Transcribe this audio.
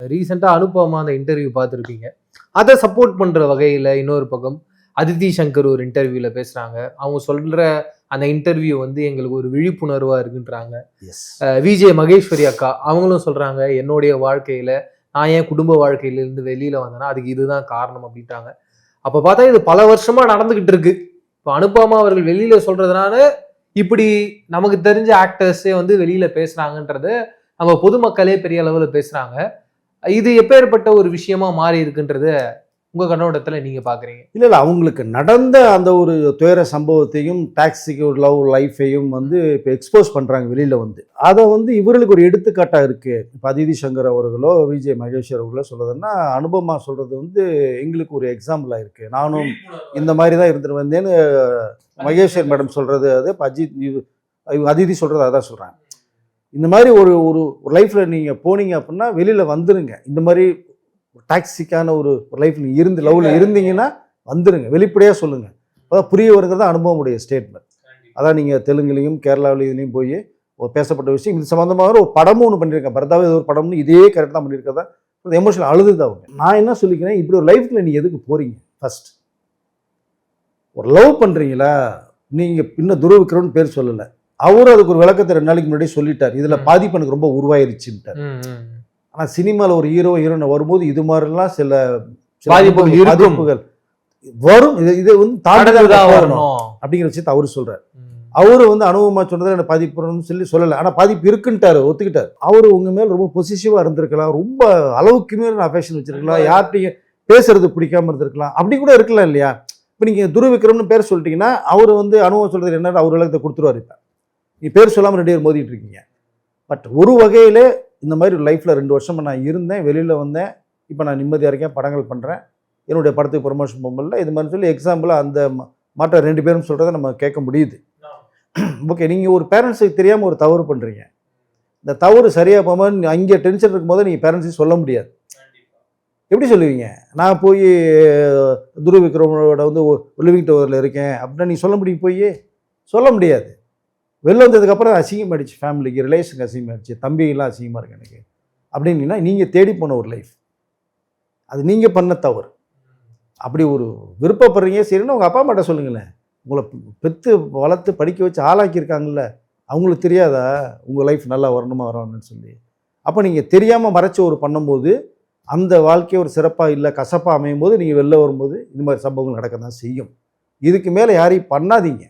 ரீசெண்டா அனுபவமா அந்த இன்டர்வியூ பார்த்துருப்பீங்க. அதை சப்போர்ட் பண்ற வகையில இன்னொரு பக்கம் அதித்தி சங்கர் ஒரு இன்டர்வியூல பேசுறாங்க. அவங்க சொல்ற அந்த இன்டர்வியூ வந்து எங்களுக்கு ஒரு விழிப்புணர்வா இருக்குன்றாங்க. விஜே மகேஸ்வரி அக்கா அவங்களும் சொல்றாங்க, என்னுடைய வாழ்க்கையில நான் ஏன் குடும்ப வாழ்க்கையில இருந்து வெளியில வந்தேன்னா அதுக்கு இதுதான் காரணம் அப்படின்றாங்க. அப்ப பார்த்தா இது பல வருஷமா நடந்துகிட்டு இருக்கு. இப்போ அனுபமா அவர்கள் வெளியில சொல்றதுனால இப்படி நமக்கு தெரிஞ்ச ஆக்டர்ஸே வந்து வெளியில பேசுறாங்கன்றத நம்ம பொதுமக்களே பெரிய அளவுல பேசுறாங்க. இது எப்பேற்பட்ட ஒரு விஷயமா மாறி இருக்குன்றத உங்க கண்ணோட்டத்துல நீங்க பாக்குறீங்க? இல்ல அவங்களுக்கு நடந்த அந்த ஒரு துயர சம்பவத்தையும் டாக்ஸிக்கு ஒரு லவ் லைஃபையும் வந்து இப்போ எக்ஸ்போஸ் பண்றாங்க வெளியில வந்து. அதை வந்து இவர்களுக்கு ஒரு எடுத்துக்காட்டா இருக்கு. இப்போ அதித்தி சங்கர் அவர்களோ விஜய் மகேஸ்வர் அவர்களோ சொல்றதுன்னா, அனுபமா சொல்றது வந்து எங்களுக்கு ஒரு எக்ஸாம்பிளா இருக்கு. நானும் இந்த மாதிரி தான் இருந்துட்டு வந்தேன்னு மகேஸ்வர் மேடம் சொல்றது அது. அதித்தி சொல்றது அதான் சொல்றாங்க. இந்த மாதிரி ஒரு ஒரு லைஃப்ல நீங்க போனீங்க அப்படின்னா வெளியில வந்துருங்க. இந்த மாதிரி டாக்ஸிக்கான ஒரு லைஃப் நீங்க இருந்து லவ்ல இருந்தீங்கன்னா வந்துருங்க, வெளிப்படையா சொல்லுங்க. அதான் புரிய வருங்கிறது அனுபவமுடைய ஸ்டேட்மெண்ட். அதான் நீங்க தெலுங்குலையும் கேரளாவிலையும் போய் பேசப்பட்ட விஷயம். இது சம்பந்தமாக ஒரு படமும் ஒன்று பண்ணியிருக்கேன். பரதாவே ஏதோ ஒரு படம்னு இதே கரெக்ட் தான் பண்ணியிருக்கதா எமோஷனல் அழுதுதான் அவங்க. நான் என்ன சொல்லிக்கிறேன், இப்படி ஒரு லைஃப்ல நீங்க எதுக்கு போறீங்க? ஃபர்ஸ்ட் ஒரு லவ் பண்றீங்களா, நீங்க இன்னும் துருவிக்கிறோன்னு பேர் சொல்லலை. அவரும் அதுக்கு ஒரு விளக்கத்தை 2 நாளைக்கு முன்னாடி சொல்லிட்டார். இதுல பாதிப்பு எனக்கு ரொம்ப உருவாயிருச்சுட்டார். ஆனா சினிமாவில் ஒரு ஹீரோயின் வரும்போது இது மாதிரிலாம் சில பாதிப்புகள் வரும். இது வந்து தாண்டதான் வரணும் அப்படிங்கிற விஷயத்தை அவரு சொல்றாரு. அவரு வந்து அனுபவமா சொன்னதை எனக்கு பாதிப்புன்னு சொல்லலை. ஆனா பாதிப்பு இருக்குன்ட்டாரு, ஒத்துக்கிட்டாரு. அவரு உங்க மேல ரொம்ப பொசிசிவா இருந்திருக்கலாம், ரொம்ப அளவுக்கு மேல அஃபெக்ஷன் வச்சிருக்கலாம், யார்கிட்டையும் பேசுறது பிடிக்காம இருந்திருக்கலாம், அப்படி கூட இருக்கலாம் இல்லையா? இப்போ நீங்க துருவிக்ரம்னு பேர் சொல்லிட்டீங்கன்னா அவரு வந்து அனுபவம் சொல்றது என்னன்னு அவர் விளக்கத்தை கொடுத்துருவாரு. இப்ப நீ பேர் சொல்லாமல் 2 பேர் மோதிட்டு இருக்கீங்க. பட் ஒரு வகையிலே இந்த மாதிரி லைஃப்பில் 2 வருஷமாக நான் இருந்தேன், வெளியில் வந்தேன், இப்போ நான் நிம்மதியாக இருக்கேன், படங்கள் பண்ணுறேன், என்னுடைய படத்துக்கு ப்ரொமோஷன் போகல, இது மாதிரி சொல்லி எக்ஸாம்பிளாக அந்த மற்ற 2 பேரும் சொல்கிறத நம்ம கேட்க முடியுது. ஓகே, நீங்கள் ஒரு பேரண்ட்ஸுக்கு தெரியாமல் ஒரு தவறு பண்ணுறீங்க. இந்த தவறு சரியாக போகாமல் அங்கே டென்ஷன் இருக்கும்போது நீங்கள் பேரண்ட்ஸையும் சொல்ல முடியாது. எப்படி சொல்லுவீங்க? நான் போய் துருவிக்ரமோட வந்து லிவிங் டவரில் இருக்கேன் அப்படின்னா நீங்கள் சொல்ல முடியும்? போய் சொல்ல முடியாது. வெளில வந்ததுக்கப்புறம் அசிங்கமாகிடுச்சு, ஃபேமிலிக்கு ரிலேஷனுக்கு அசிங்கமாகிடுச்சு, தம்பிகள்லாம் அசிங்கமாக இருக்கு எனக்கு அப்படின்னா நீங்கள் தேடி போன ஒரு லைஃப், அது நீங்கள் பண்ண தவறு. அப்படி ஒரு விருப்பப்படுறீங்க சரின்னு உங்கள் அப்பா அம்மாட்ட சொல்லுங்களேன். உங்களை பெற்று வளர்த்து படிக்க வச்சு ஆளாக்கியிருக்காங்கல்ல, அவங்களுக்கு தெரியாதா உங்கள் லைஃப் நல்லா வரணுமா வரணும்னு சொல்லி? அப்போ நீங்கள் தெரியாமல் மறைச்சி ஒரு பண்ணும்போது அந்த வாழ்க்கையை ஒரு சிறப்பாக இல்லை கசப்பாக அமையும் போது நீங்கள் வெளில வரும்போது இந்த மாதிரி சம்பவங்கள் நடக்க தான் செய்யும். இதுக்கு மேலே யாரையும் பண்ணாதீங்க.